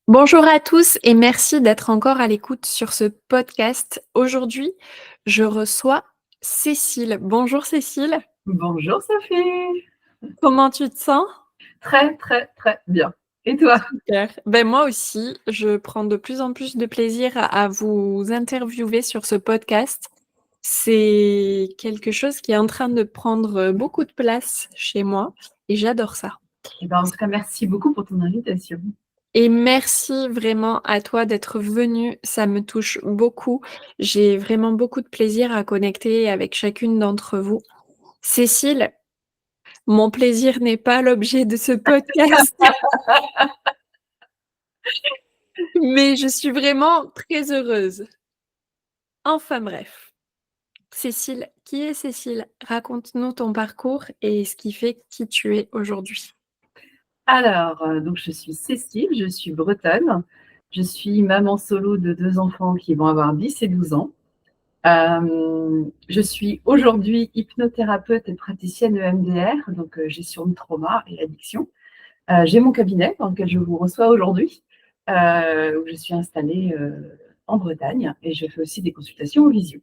Bonjour à tous et merci d'être encore à l'écoute sur ce podcast. Aujourd'hui, je reçois Cécile. Bonjour Cécile, Bonjour Sophie. comment tu te sens? Très, très, très bien. Et toi? Super. Ben moi aussi, je prends de plus en plus de plaisir à vous interviewer sur ce podcast. C'est quelque chose qui est en train de prendre beaucoup de place chez moi et j'adore ça. Eh ben, en tout cas, merci beaucoup pour ton invitation. Et merci vraiment à toi d'être venu, ça me touche beaucoup. J'ai vraiment beaucoup de plaisir à connecter avec chacune d'entre vous. Cécile, mon plaisir n'est pas l'objet de ce podcast, mais je suis vraiment très heureuse. Enfin bref. Cécile, qui est Cécile? Raconte-nous ton parcours et ce qui fait qui tu es aujourd'hui. Alors, donc je suis Cécile, je suis bretonne. Je suis maman solo de 2 enfants qui vont avoir 10 et 12 ans. Je suis aujourd'hui hypnothérapeute et praticienne EMDR, donc gestion de trauma et addiction. J'ai mon cabinet dans lequel je vous reçois aujourd'hui, où je suis installée, en Bretagne et je fais aussi des consultations en visio.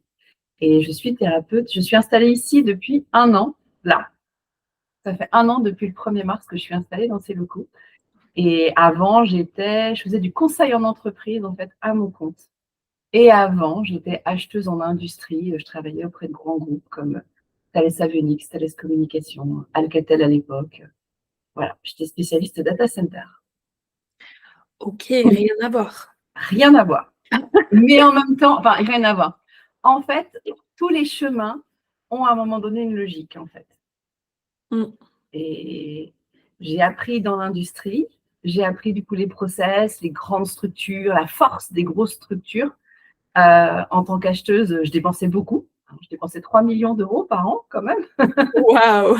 Et je suis thérapeute. Je suis installée ici depuis 1 an, là. Ça fait 1 an depuis le 1er mars que je suis installée dans ces locaux. Et avant, je faisais du conseil en entreprise, en fait, à mon compte. Et avant, j'étais acheteuse en industrie. Je travaillais auprès de grands groupes comme Thales Avionics, Thales Communication, Alcatel à l'époque. Voilà, j'étais spécialiste data center. OK, rien à voir. Rien à voir. Mais en même temps, enfin, rien à voir. En fait, tous les chemins ont à un moment donné une logique, en fait. Mmh. Et j'ai appris dans l'industrie, j'ai appris du coup les process, les grandes structures, la force des grosses structures. En tant qu'acheteuse, je dépensais beaucoup. Je dépensais 3 millions d'euros par an quand même. Waouh!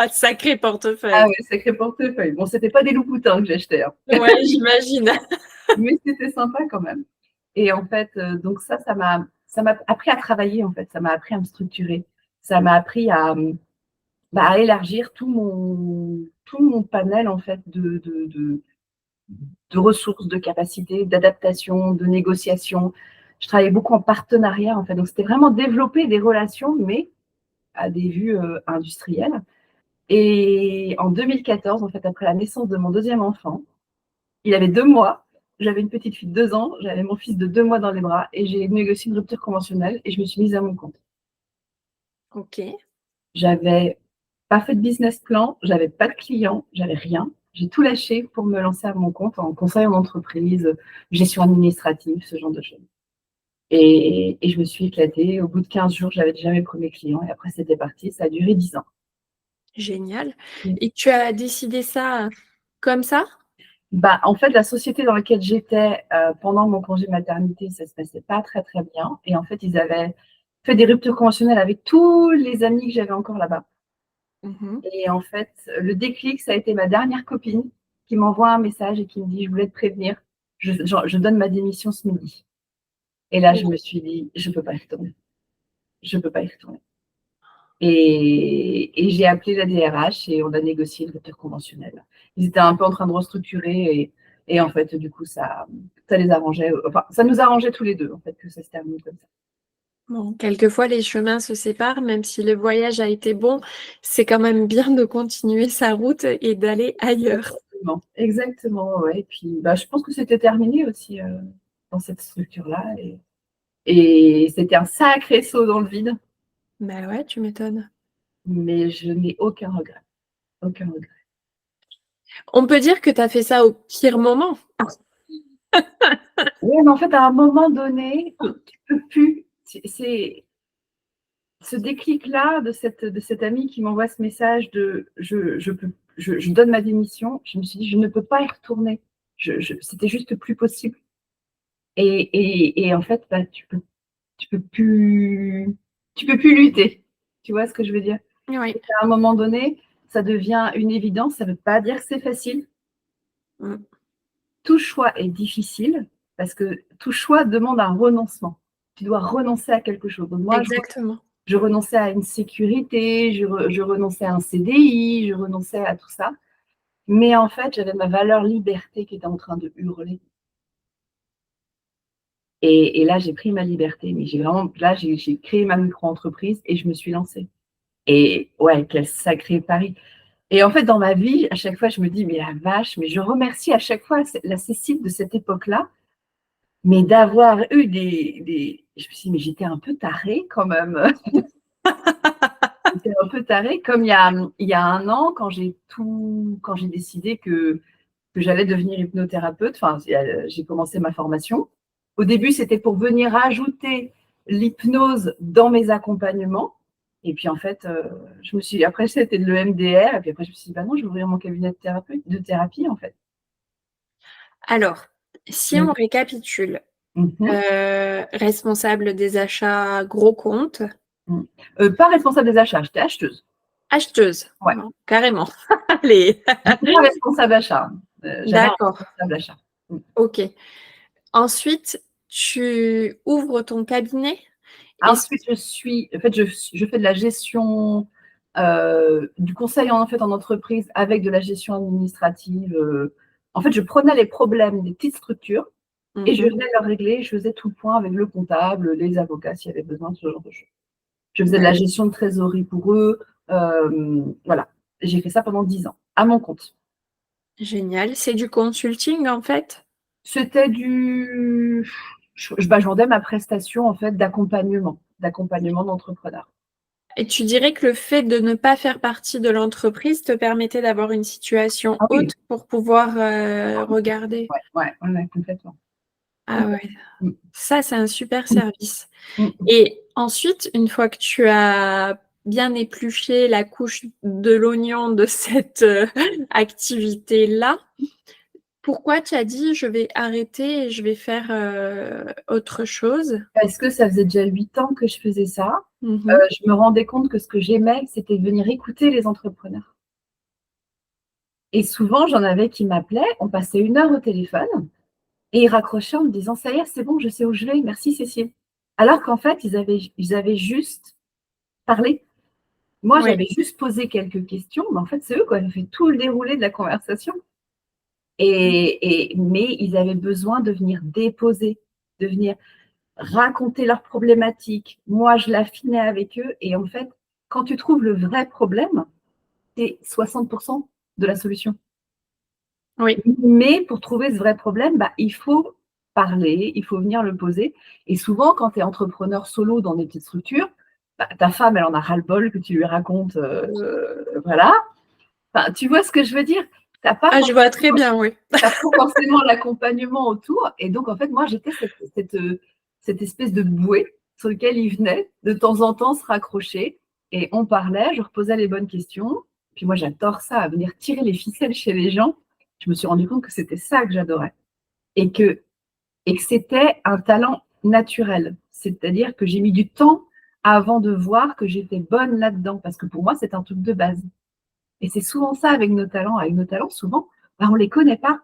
Sacré Ah portefeuille. ouais, sacré portefeuille. Bon, c'était pas des loups-boutins que j'achetais, hein, Ouais, j'imagine. mais c'était sympa quand même. Et en fait, donc ça m'a appris à travailler en fait, ça m'a appris à me structurer. Ça m'a appris à élargir tout mon panel en fait de ressources, de capacités, d'adaptation, de négociation. Je travaillais beaucoup en partenariat, en fait. Donc, c'était vraiment développer des relations, mais à des vues industrielles. Et en 2014, en fait, après la naissance de mon deuxième enfant, il avait 2 mois. J'avais une petite fille de 2 ans. J'avais mon fils de 2 mois dans les bras. Et j'ai négocié une rupture conventionnelle et je me suis mise à mon compte. OK. J'avais pas fait de business plan, j'avais pas de clients, j'avais rien. J'ai tout lâché pour me lancer à mon compte en conseil en entreprise, gestion administrative, ce genre de choses. Et je me suis éclatée. Au bout de 15 jours, j'avais déjà mes premiers clients et après, c'était parti. Ça a duré 10 ans. Génial. Mmh. Et tu as décidé ça, comme ça? Bah, en fait, la société dans laquelle j'étais, pendant mon congé maternité, ça se passait pas très, très bien et en fait, ils avaient fait des ruptures conventionnelles avec tous les amis que j'avais encore là-bas. Mmh. Et en fait, le déclic, ça a été ma dernière copine qui m'envoie un message et qui me dit: «Je voulais te prévenir, je donne ma démission ce midi». Et là, je me suis dit: «Je peux pas y retourner. Je peux pas y retourner». Et j'ai appelé la DRH et on a négocié une rupture conventionnelle. Ils étaient un peu en train de restructurer et en fait, du coup, ça les arrangeait, enfin, ça nous arrangeait tous les 2 en fait, que ça se termine comme ça. Bon, quelquefois les chemins se séparent, même si le voyage a été bon, c'est quand même bien de continuer sa route et d'aller ailleurs. Exactement, exactement, ouais. Et puis, bah, je pense que c'était terminé aussi, dans cette structure-là et c'était un sacré saut dans le vide, Bah ouais, tu m'étonnes. mais je n'ai aucun regret, aucun regret. On peut dire que tu as fait ça au pire moment. Ouais, mais en fait, à un moment donné, tu peux plus. C'est ce déclic-là de cette amie qui m'envoie ce message de je donne ma démission. Je me suis dit: «Je ne peux pas y retourner». C'était juste plus possible et en fait, bah, tu peux plus lutter. Tu vois ce que je veux dire? Oui. À un moment donné, ça devient une évidence. Ça ne veut pas dire que c'est facile. Mmh. Tout choix est difficile parce que tout choix demande un renoncement. Tu dois renoncer à quelque chose. Donc moi, Exactement. je renonçais à une sécurité, je renonçais à un CDI, je renonçais à tout ça. Mais en fait, j'avais ma valeur liberté qui était en train de hurler. Et là, j'ai pris ma liberté. Mais j'ai créé ma micro-entreprise et je me suis lancée. Et ouais, quel sacré pari. Et en fait, dans ma vie, à chaque fois, je me dis, mais la vache, mais je remercie à chaque fois la Cécile de cette époque-là, mais d'avoir eu Je me suis dit, mais j'étais un peu tarée quand même. J'étais un peu tarée, comme il y a un an, quand j'ai décidé que j'allais devenir hypnothérapeute. Enfin, j'ai commencé ma formation. Au début, c'était pour venir ajouter l'hypnose dans mes accompagnements. Et puis, en fait, après, c'était de l'EMDR. Et puis après, je me suis dit, bah non, je vais ouvrir mon cabinet de thérapie, en fait. Alors, si Mm. on récapitule, Mhm. responsable des achats gros compte, Mm. Pas responsable des achats, j'étais acheteuse. acheteuse, Ouais. carrément. Allez, J'étais pas responsable achat. J'avais un d'accord, responsable achat. Mm. OK. Ensuite, tu ouvres ton cabinet et Ensuite, je fais de la gestion, du conseil en entreprise avec de la gestion administrative. En fait, je prenais les problèmes des petites structures et je mmh. venais leur régler. Je faisais tout le point avec le comptable, les avocats s'il y avait besoin de ce genre de choses. Je faisais de la Ouais, gestion de trésorerie pour eux. Voilà. J'ai fait ça pendant 10 ans, à mon compte. génial. C'est du consulting, en fait? C'était je vendais ma prestation en fait d'accompagnement d'entrepreneurs. Et tu dirais que le fait de ne pas faire partie de l'entreprise te permettait d'avoir une situation Ah oui, haute pour pouvoir, regarder? ouais, complètement. Ah ouais, Mmh. ça, c'est un super Mmh. service. Mmh. Et ensuite, une fois que tu as bien épluché la couche de l'oignon de cette, activité-là, pourquoi tu as dit: «Je vais arrêter et je vais faire, autre chose»? Parce que ça faisait déjà 8 ans que je faisais ça. Mmh mh. Je me rendais compte que ce que j'aimais, c'était de venir écouter les entrepreneurs. Et souvent, j'en avais qui m'appelaient, on passait 1 heure au téléphone et ils raccrochaient en me disant: «Ça y est, c'est bon, je sais où je vais, merci Cécile». Alors qu'en fait, ils avaient juste parlé. Moi, Oui, j'avais juste posé quelques questions, mais en fait, c'est eux qui avaient fait tout le déroulé de la conversation. Mais ils avaient besoin de venir déposer, de venir raconter leurs problématiques. Moi, je l'affinais avec eux et en fait, quand tu trouves le vrai problème, c'est 60 de la solution. oui. Mais pour trouver ce vrai problème, bah, il faut parler, il faut venir le poser et souvent quand tu es entrepreneur solo dans des petites structures, bah, ta femme, elle en a ras-le-bol que tu lui racontes, voilà. Enfin, tu vois ce que je veux dire? Tu as pas Ah, je vois très forcément bien, oui. Tu as pas forcément l'accompagnement autour et donc en fait, moi, j'étais cette espèce de bouée sur lequel ils venaient de temps en temps se raccrocher et on parlait, je reposais les bonnes questions. Puis moi, j'adore ça, à venir tirer les ficelles chez les gens. Je me suis rendu compte que c'était ça que j'adorais et que c'était un talent naturel. C'est-à-dire que j'ai mis du temps avant de voir que j'étais bonne là-dedans parce que pour moi, c'est un truc de base et c'est souvent ça avec nos talents. Avec nos talents, souvent, bah, on les connaît pas.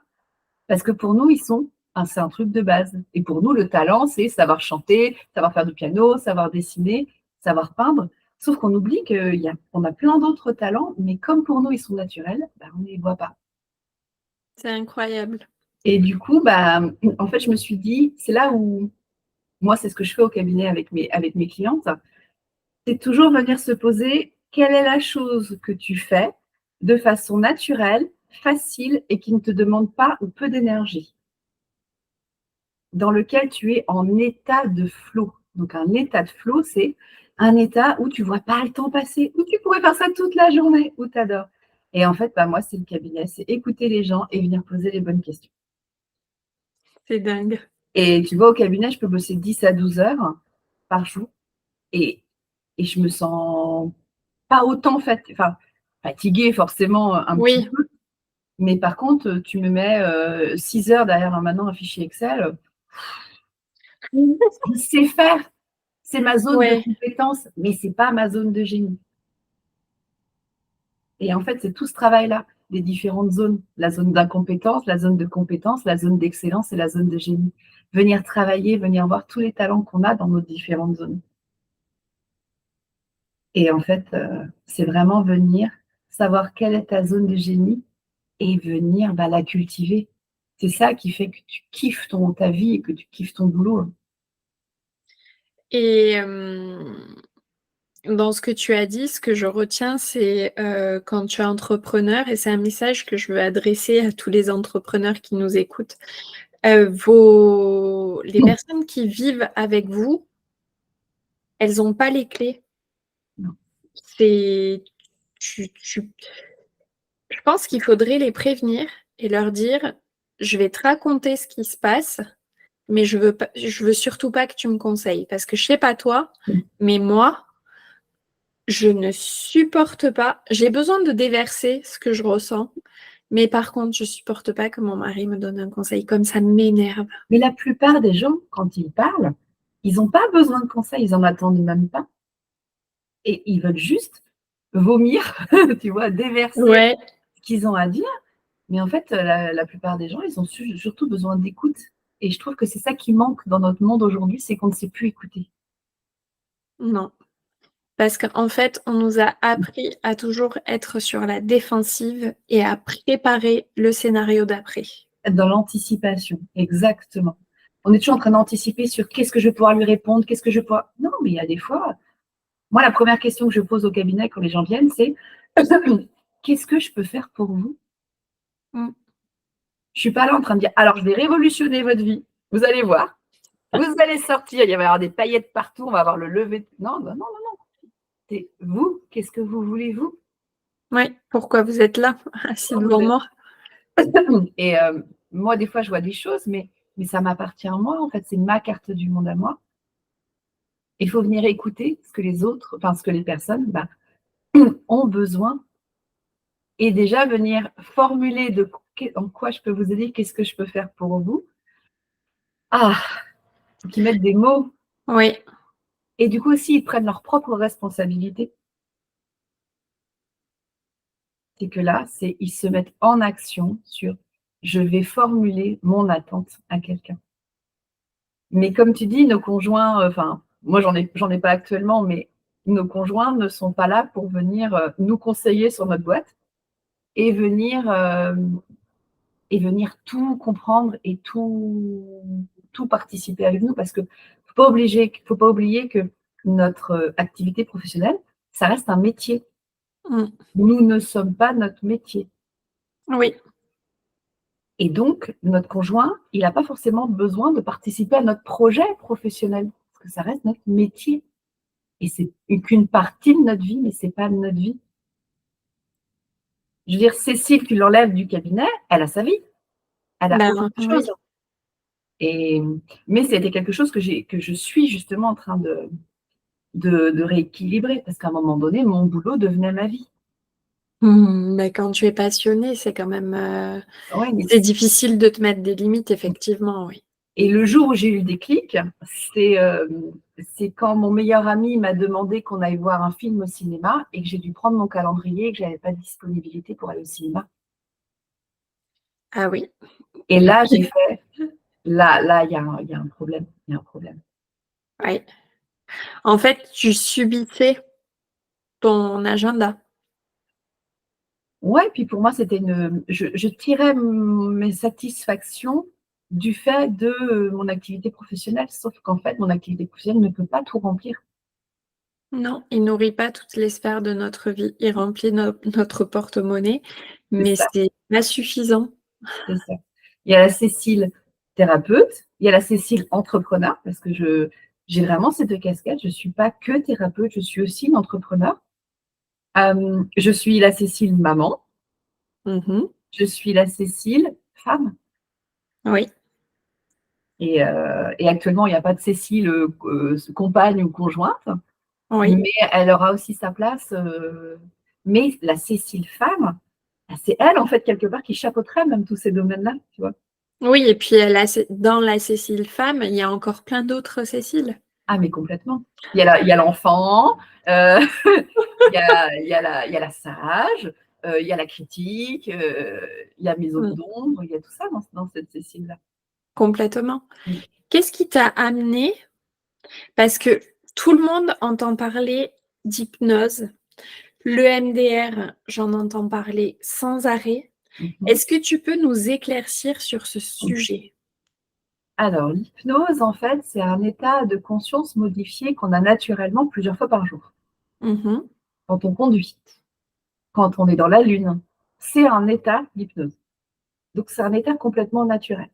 Parce que pour nous, c'est un truc de base. Et pour nous, le talent, c'est savoir chanter, savoir faire du piano, savoir dessiner, savoir peindre. Sauf qu'on oublie qu'on a plein d'autres talents, mais comme pour nous, ils sont naturels, bah, on ne les voit pas. C'est incroyable. Et du coup, bah, en fait, je me suis dit, c'est là où, moi, c'est ce que je fais au cabinet avec mes clientes, c'est toujours venir se poser, quelle est la chose que tu fais de façon naturelle, facile et qui ne te demande pas ou peu d'énergie, dans lequel tu es en état de flow. Donc, un état de flow, c'est un état où tu ne vois pas le temps passer, où tu pourrais faire ça toute la journée, où tu adores. Et en fait, bah, moi, c'est le cabinet, c'est écouter les gens et venir poser les bonnes questions. C'est dingue. Et tu vois, au cabinet, je peux bosser 10 à 12 heures par jour et, et je me sens pas autant fatiguée, forcément, un petit Oui, peu. Mais par contre, tu me mets 6 heures derrière maintenant un fichier Excel, je sais faire. C'est ma zone de ouais, compétence, mais c'est pas ma zone de génie. Et en fait, c'est tout ce travail-là, des différentes zones, la zone d'incompétence, la zone de compétence, la zone d'excellence et la zone de génie. Venir travailler, venir voir tous les talents qu'on a dans nos différentes zones. Et en fait, c'est vraiment venir savoir quelle est ta zone de génie et venir, bah, la cultiver. C'est ça qui fait que tu kiffes ta vie et que tu kiffes ton boulot. Et dans ce que tu as dit, ce que je retiens, c'est, quand tu es entrepreneur et c'est un message que je veux adresser à tous les entrepreneurs qui nous écoutent. Vos les personnes qui vivent avec vous, elles ont pas les clés. Non. C'est tu Je pense qu'il faudrait les prévenir et leur dire: «Je vais te raconter ce qui se passe, mais je veux surtout pas que tu me conseilles parce que je sais pas toi, mais moi, je ne supporte pas j'ai besoin de déverser ce que je ressens, mais par contre, je supporte pas que mon mari me donne un conseil comme ça m'énerve». Mais la plupart des gens, quand ils parlent, ils ont pas besoin de conseils, ils en attendent même pas et ils veulent juste vomir, tu vois? Déverser Ouais, ce qu'ils ont à dire. Mais en fait, la plupart des gens, ils ont surtout besoin d'écoute et je trouve que c'est ça qui manque dans notre monde aujourd'hui, c'est qu'on ne sait plus écouter. non, parce qu'en fait, on nous a appris à toujours être sur la défensive et à préparer le scénario d'après. Être dans l'anticipation, exactement. On est toujours en train d'anticiper sur qu'est-ce que je vais pouvoir lui répondre, qu'est-ce que je vais pouvoir non, mais il y a des fois moi, la première question que je pose au cabinet quand les gens viennent, c'est: «Qu'est-ce que je peux faire pour vous?» Mmh. Je suis pas là en train de dire: «Alors je vais révolutionner votre vie, vous allez voir, vous allez sortir, il va y avoir des paillettes partout, on va avoir le lever de» non, non, non, non, non, c'est vous, qu'est-ce que vous voulez vous? Ouais, pourquoi vous êtes là, assis Pourquoi vous devant êtes moi? et moi des fois je vois des choses, mais ça m'appartient à moi en fait, c'est ma carte du monde à moi. Il faut venir écouter ce que les autres, enfin ce que les personnes, bah, ont besoin et déjà venir formuler de en quoi je peux vous aider, qu'est-ce que je peux faire pour vous? Ah! Faut qu'ils mettent des mots Oui, et du coup aussi ils prennent leurs propres responsabilités. C'est que là, c'est ils se mettent en action sur: «Je vais formuler mon attente à quelqu'un». Mais comme tu dis, nos conjoints, enfin, moi j'en ai pas actuellement, mais nos conjoints ne sont pas là pour venir, nous conseiller sur notre boîte et venir tout comprendre et tout participer avec nous parce que faut pas oublier que notre, activité professionnelle, ça reste un métier. mmh, Nous ne sommes pas notre métier oui, et donc notre conjoint, il n'a pas forcément besoin de participer à notre projet professionnel parce que ça reste notre métier et c'est qu'une partie de notre vie, mais c'est pas notre vie. Je veux dire, Cécile, tu l'enlèves du cabinet, elle a sa vie, elle a ben, autre oui, chose. Et mais c'était quelque chose que je suis justement en train de rééquilibrer parce qu'à un moment donné, mon boulot devenait ma vie. bah, quand tu es passionné, c'est quand même, Ouais, mais c'est difficile de te mettre des limites effectivement, oui. et le jour où j'ai eu le déclic, c'est, c'est quand mon meilleur ami m'a demandé qu'on aille voir un film au cinéma et que j'ai dû prendre mon calendrier et que j'avais pas de disponibilité pour aller au cinéma. Ah oui, Et là, j'ai fait: «Là, il y a un problème, il y a un problème». ouais. En fait, tu subissais ton agenda. Ouais, puis pour moi, c'était je tirais mes satisfactions du fait de, mon activité professionnelle, sauf qu'en fait, mon activité professionnelle ne peut pas tout remplir. Non, il nourrit pas toutes les sphères de notre vie. Il remplit notre porte-monnaie, C'est mais ça, c'est pas suffisant. c'est ça. Il y a la Cécile thérapeute, il y a la Cécile entrepreneur, parce que j'ai vraiment ces 2 casquettes. Je suis pas que thérapeute, je suis aussi une entrepreneur. Je suis la Cécile maman, Mmh. je suis la Cécile femme Oui, et actuellement, il y a pas de Cécile, compagne ou conjointe. oui, Mais elle aura aussi sa place, mais la Cécile femme, bah, c'est elle, en fait, quelque part, qui chapeauterait même tous ces domaines-là, tu vois? oui et puis la Cé dans la Cécile femme, il y a encore plein d'autres Céciles. Ah, mais complètement. Il y a l'enfant, il y a la sage, il y a la critique, il y a mes zones Mmh, d'ombre, il y a tout ça dans cette Cécile-là. complètement. Mmh. Qu'est-ce qui t'a amené parce que tout le monde entend parler d'hypnose, l'EMDR, j'en entends parler sans arrêt. Mmh mh. Est-ce que tu peux nous éclaircir sur ce Mmh. sujet? Alors, l'hypnose, en fait, c'est un état de conscience modifié qu'on a naturellement plusieurs fois par jour. Mmh. Quand on conduit, quand on est dans la lune, c'est un état d'hypnose. Donc, c'est un état complètement naturel.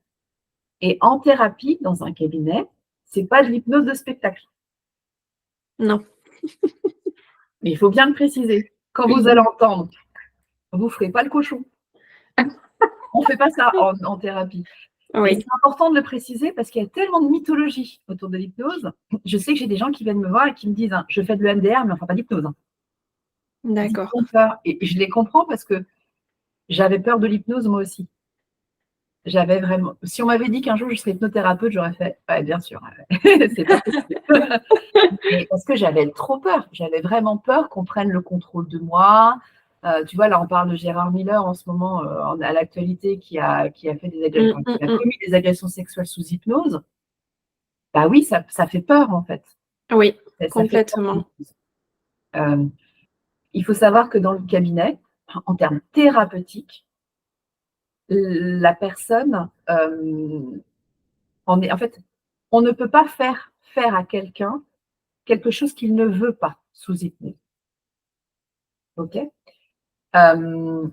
Et en thérapie, dans un cabinet, c'est pas de l'hypnose de spectacle. Non. Mais il faut bien le préciser. Quand vous allez entendre, vous ferez pas le cochon. On fait pas ça en thérapie. Et Oui, c'est important de le préciser parce qu'il y a tellement de mythologie autour de l'hypnose. Je sais que j'ai des gens qui viennent me voir et qui me disent, hein: «Je fais de l'EMDR, mais on fait pas d'hypnose, hein». Ils d'accord. ont peur et je les comprends parce que j'avais peur de l'hypnose moi aussi. J'avais vraiment si on m'avait dit qu'un jour je serais hypnothérapeute, j'aurais fait: «Ouais, bien sûr, c'est pas possible». Mais parce que j'avais trop peur. J'avais vraiment peur qu'on prenne le contrôle de moi. Tu vois, là, on parle de Gérard Miller en ce moment, à l'actualité qui a fait des Mmh, enfin, mmh qui a mh. commis des agressions sexuelles sous hypnose. Bah oui, ça fait peur en fait. Oui, Ça fait peur complètement. l'hypnose. Il faut savoir que dans le cabinet, en termes thérapeutiques, la personne, en fait, on ne peut pas faire à quelqu'un quelque chose qu'il ne veut pas sous hypnose. OK? Hem,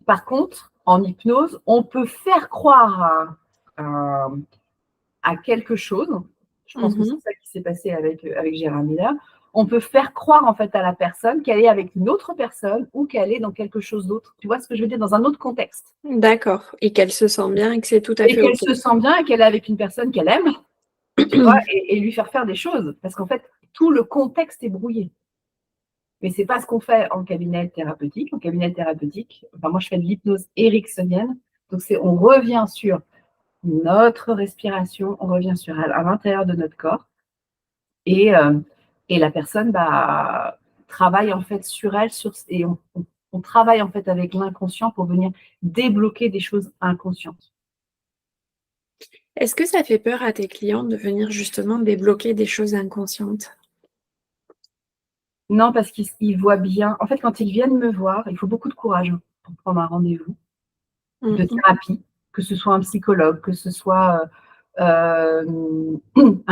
Par contre, en hypnose, on peut faire croire à à quelque chose. Je pense que Mmh. c'est ça qui s'est passé avec Gérard Miller. On peut faire croire en fait à la personne qu'elle est avec une autre personne ou qu'elle est dans quelque chose d'autre. Tu vois ce que je veux dire? Dans un autre contexte. D'accord, et qu'elle se sent bien et que c'est tout à Et fait qu'elle OK. se sent bien et qu'elle est avec une personne qu'elle aime, tu vois? Et lui faire des choses. Parce qu'en fait, tout le contexte est brouillé. Mais c'est pas ce qu'on fait en cabinet thérapeutique. En cabinet thérapeutique, enfin moi je fais de l'hypnose ericksonienne. Donc c'est on revient sur notre respiration, on revient sur à l'intérieur de notre corps et et la personne, bah, travaille en fait sur elle, et on travaille en fait avec l'inconscient pour venir débloquer des choses inconscientes. Est-ce que ça fait peur à tes clients de venir justement débloquer des choses inconscientes? Non, parce qu'ils voient bien en fait, quand ils viennent me voir, il faut beaucoup de courage, hein, pour prendre un rendez-vous Mmh de mh. thérapie, que ce soit un psychologue, que ce soit, un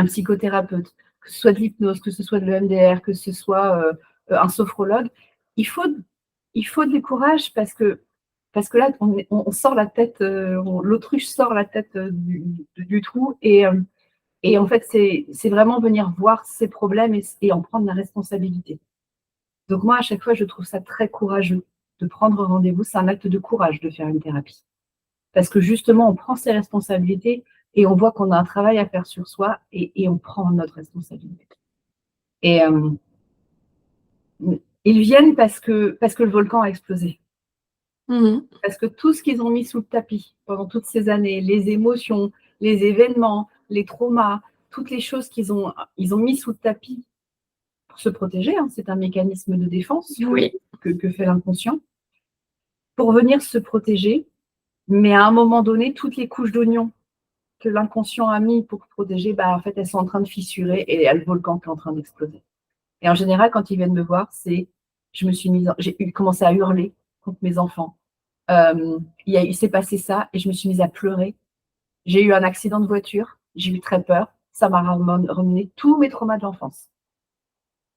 psychothérapeute, que ce soit de l'hypnose, que ce soit de l'EMDR, que ce soit, un sophrologue. Il faut il faut du courage parce que là, on sort la tête, l'autruche sort la tête, du trou et en fait, c'est vraiment venir voir ses problèmes et en prendre la responsabilité. Donc moi, à chaque fois, je trouve ça très courageux de prendre rendez-vous. C'est un acte de courage de faire une thérapie. Parce que justement, on prend ses responsabilités et on voit qu'on a un travail à faire sur soi et on prend notre responsabilité. Et ils viennent parce que le volcan a explosé. Mmh. Parce que tout ce qu'ils ont mis sous le tapis pendant toutes ces années, les émotions, les événements, les traumas, toutes les choses ils ont mis sous le tapis pour se protéger, hein, c'est un mécanisme de défense Oui. que fait l'inconscient, pour venir se protéger, mais à un moment donné, toutes les couches d'oignons que l'inconscient a mis pour protéger, bah, en fait, elles sont en train de fissurer et il y a le volcan qui est en train d'exploser. Et en général, quand ils viennent me voir, c'est j'ai commencé à hurler contre mes enfants. Il s'est passé ça et je me suis mise à pleurer. J'ai eu un accident de voiture, j'ai eu très peur. Ça m'a ramené tous mes traumas de l'enfance.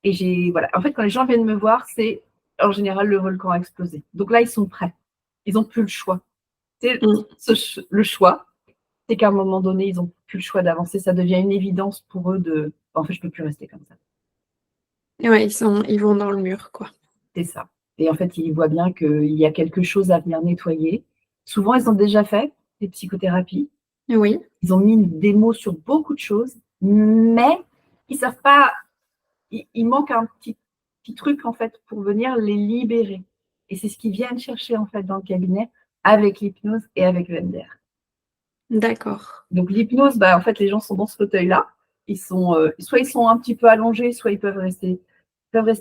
Et voilà. En fait, quand les gens viennent me voir, c'est en général le volcan a explosé. Donc là, ils sont prêts. Ils n'ont plus le choix. C'est Mmh. le choix, c'est qu'à un moment donné, ils n'ont plus le choix d'avancer. Ça devient une évidence pour eux de en fait, je ne peux plus rester comme ça. Ouais, ils vont dans le mur, quoi. C'est ça. Et en fait, ils voient bien qu'il y a quelque chose à venir nettoyer. Souvent, ils ont déjà fait des psychothérapies. Oui. Ils ont mis des mots sur beaucoup de choses, mais ils savent pas. Il manque un petit truc en fait pour venir les libérer. Et c'est ce qu'ils viennent chercher en fait dans le cabinet avec l'hypnose et avec le MDR. D'accord. Donc l'hypnose, bah, en fait, les gens sont dans ce fauteuil-là. Soit ils sont un petit peu allongés, soit ils peuvent rester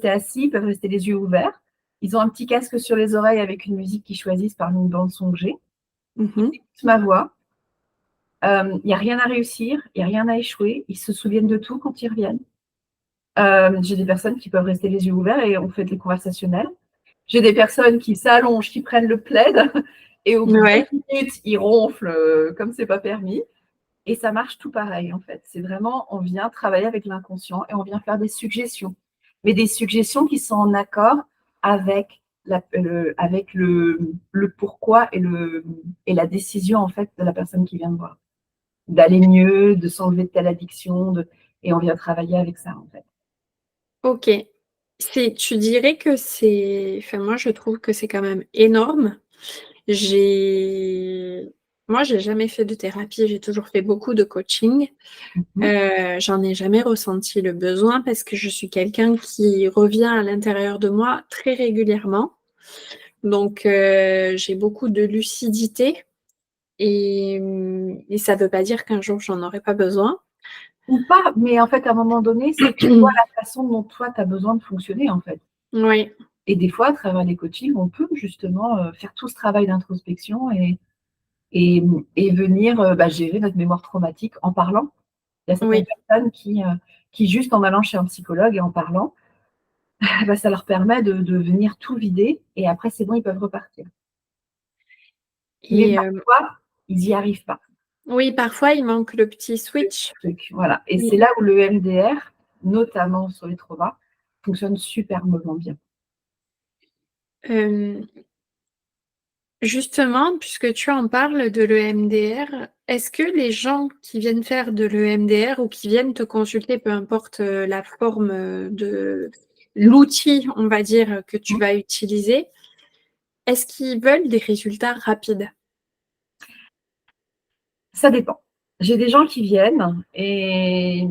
assis, peuvent rester les yeux ouverts. Ils ont un petit casque sur les oreilles avec une musique qu'ils choisissent parmi une bande son que j'ai. Mmh Ils mh. écoutent ma voix. Il y a rien à réussir, il y a rien à échouer. Ils se souviennent de tout quand ils reviennent. J'ai des personnes qui peuvent rester les yeux ouverts et on fait des conversationnels. J'ai des personnes qui s'allongent, qui prennent le plaid et au bout de Ouais. 2 minutes, ils ronflent, comme c'est pas permis. Et ça marche tout pareil, en fait. C'est vraiment, on vient travailler avec l'inconscient et on vient faire des suggestions. Mais des suggestions qui sont en accord avec, avec le pourquoi et la décision, en fait, de la personne qui vient de voir. D'aller mieux, de s'enlever de telle addiction, et on vient travailler avec ça, en fait. OK. Tu dirais que enfin, moi, je trouve que c'est quand même énorme. J'ai Moi, j'ai jamais fait de thérapie, j'ai toujours fait beaucoup de coaching. Mhm. J'en ai jamais ressenti le besoin parce que je suis quelqu'un qui revient à l'intérieur de moi très régulièrement. Donc, j'ai beaucoup de lucidité et ça veut pas dire qu'un jour j'en aurai pas besoin. Ou pas, mais en fait, à un moment donné, c'est tu vois la façon dont toi, tu as besoin de fonctionner, en fait. Oui, Et des fois, à travers les coachings, on peut justement faire tout ce travail d'introspection et, et venir gérer notre mémoire traumatique en parlant. Il y a certaines oui. personnes qui, juste en allant chez un psychologue et en parlant, ça leur permet de venir tout vider et après, c'est bon, ils peuvent repartir. Mais Et parfois, ils n'y arrivent pas. oui, parfois il manque le petit switch. Voilà. Et Oui. c'est là où le MDR, notamment sur les traumas, fonctionne superbement bien. Euh, Justement, puisque tu en parles de l'EMDR, est-ce que les gens qui viennent faire de l'EMDR ou qui viennent te consulter, peu importe la forme de l'outil, on va dire, que tu vas utiliser, est-ce qu'ils veulent des résultats rapides? Ça dépend. J'ai des gens qui viennent et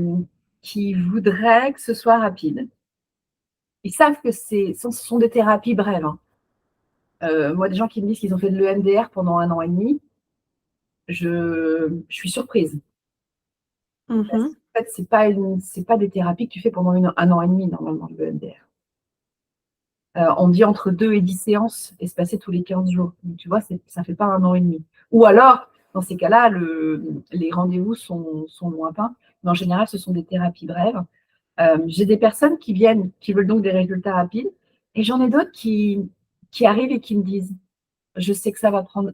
qui voudraient que ce soit rapide. Ils savent que ce sont des thérapies brèves, hein. Moi, des gens qui me disent qu'ils ont fait de l'EMDR pendant 1 an et demi, je suis surprise. Parce Mhm. qu'en fait, c'est pas des thérapies que tu fais pendant 1 an et demi, normalement, l'EMDR. On dit entre 2 et 10 séances espacées tous les 15 jours. Donc, tu vois, ça ne fait pas 1 an et demi. Ou alors, dans ces cas-là, les rendez-vous sont lointains. Mais en général, ce sont des thérapies brèves. J'ai des personnes qui viennent, qui veulent donc des résultats rapides. Et j'en ai d'autres qui arrivent et qui me disent, je sais que ça va prendre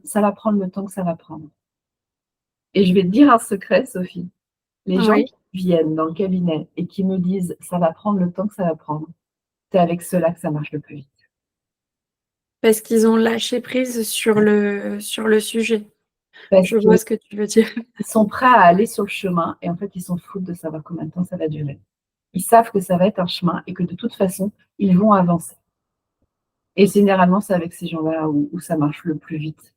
le temps que ça va prendre. Et je vais te dire un secret, Sophie. Les gens Oui, qui viennent dans le cabinet et qui me disent, ça va prendre le temps que ça va prendre, c'est avec ceux-là que ça marche le plus vite. parce qu'ils ont lâché prise sur le sujet. Parce Je vois qu'ils ce que tu veux dire. sont prêts à aller sur le chemin et en fait, ils s'en foutent de savoir combien de temps ça va durer. Ils savent que ça va être un chemin et que de toute façon, ils vont avancer. Et généralement, c'est avec ces gens-là où ça marche le plus vite.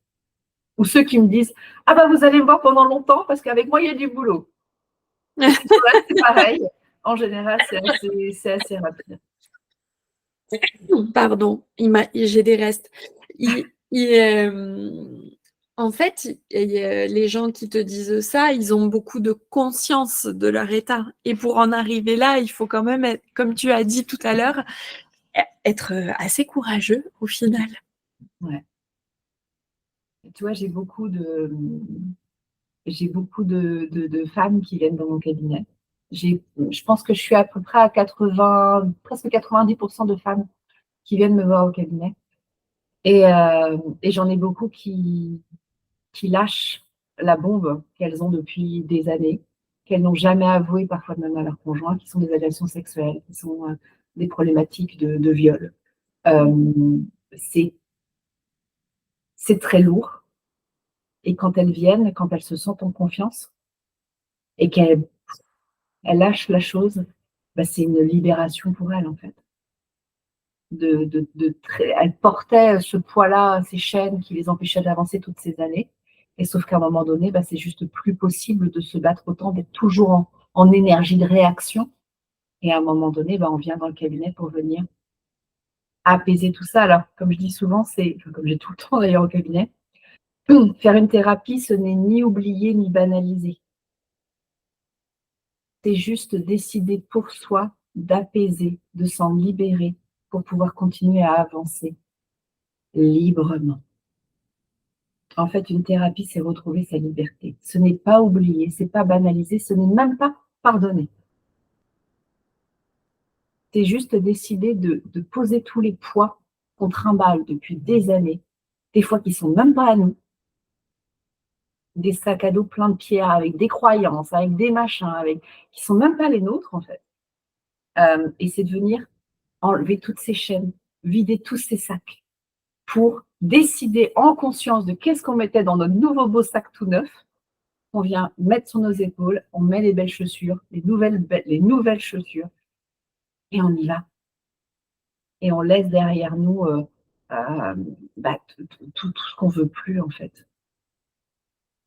Ou ceux qui me disent, ah bah vous allez me voir pendant longtemps parce qu'avec moi, il y a du boulot. Et ces gens-là, c'est pareil. En général, c'est assez rapide. Pardon, j'ai des restes. En fait, les gens qui te disent ça, ils ont beaucoup de conscience de leur état. Et pour en arriver là, il faut quand même être, comme tu as dit tout à l'heure, être assez courageux au final. Ouais. Tu vois, j'ai beaucoup de femmes qui viennent dans mon cabinet. Je pense que je suis à peu près à 80, presque 90% de femmes qui viennent me voir au cabinet. Et j'en ai beaucoup qui lâchent la bombe qu'elles ont depuis des années, qu'elles n'ont jamais avoué, parfois même à leur conjoint, qui sont des agressions sexuelles, qui sont des problématiques de viol. Euh, c'est c'est très lourd. Et quand elles viennent, quand elles se sentent en confiance et qu'elles lâchent la chose, c'est une libération pour elles, en fait. Elles portaient ce poids-là, ces chaînes qui les empêchaient d'avancer toutes ces années. Et sauf qu'à un moment donné, c'est juste plus possible de se battre autant, d'être toujours en énergie de réaction. Et à un moment donné, on vient dans le cabinet pour venir apaiser tout ça. Alors, comme je dis souvent, comme j'ai tout le temps d'ailleurs au cabinet, faire une thérapie, ce n'est ni oublier ni banaliser. C'est juste décider pour soi d'apaiser, de s'en libérer pour pouvoir continuer à avancer librement. En fait, une thérapie, c'est retrouver sa liberté. Ce n'est pas oublier, c'est pas banaliser, ce n'est même pas pardonner. C'est juste décider de poser tous les poids qu'on trimballe depuis des années, des fois qui sont même pas à nous, des sacs à dos pleins de pierres, avec des croyances, avec des machins, qui sont même pas les nôtres, en fait. Et c'est de venir enlever toutes ces chaînes, vider tous ces sacs pour décider en conscience de qu'est-ce qu'on mettait dans notre nouveau beau sac tout neuf. On vient mettre sur nos épaules, on met les belles chaussures, les nouvelles chaussures, et on y va. Et on laisse derrière nous tout ce qu'on veut plus, en fait.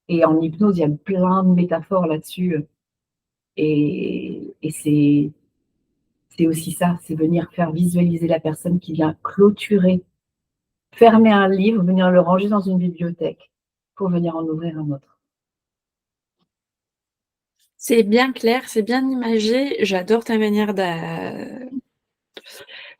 Et en hypnose, il y a plein de métaphores là-dessus. Et c'est aussi ça, c'est venir faire visualiser la personne qui vient clôturer, fermer un livre, venir le ranger dans une bibliothèque pour venir en ouvrir un autre. C'est bien clair, c'est bien imagé. J'adore ta manière de...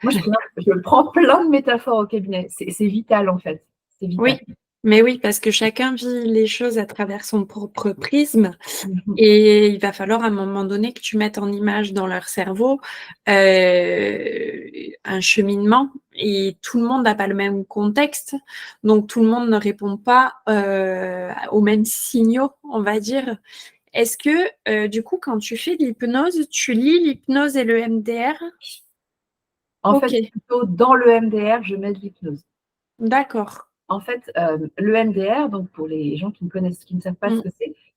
Moi, je prends plein de métaphores au cabinet. C'est vital, en fait. C'est vital. Oui, mais oui, parce que chacun vit les choses à travers son propre prisme. Mhm. Et il va falloir à un moment donné que tu mettes en image dans leur cerveau un cheminement, et tout le monde n'a pas le même contexte, donc tout le monde ne répond pas aux mêmes signaux, on va dire. Est-ce que du coup, quand tu fais de l'hypnose, tu lis l'hypnose et le MDR? En fait, Ok, plutôt dans le MDR, je mets de l'hypnose. d'accord. En fait, le MDR, donc pour les gens qui ne savent pas ce Mm, que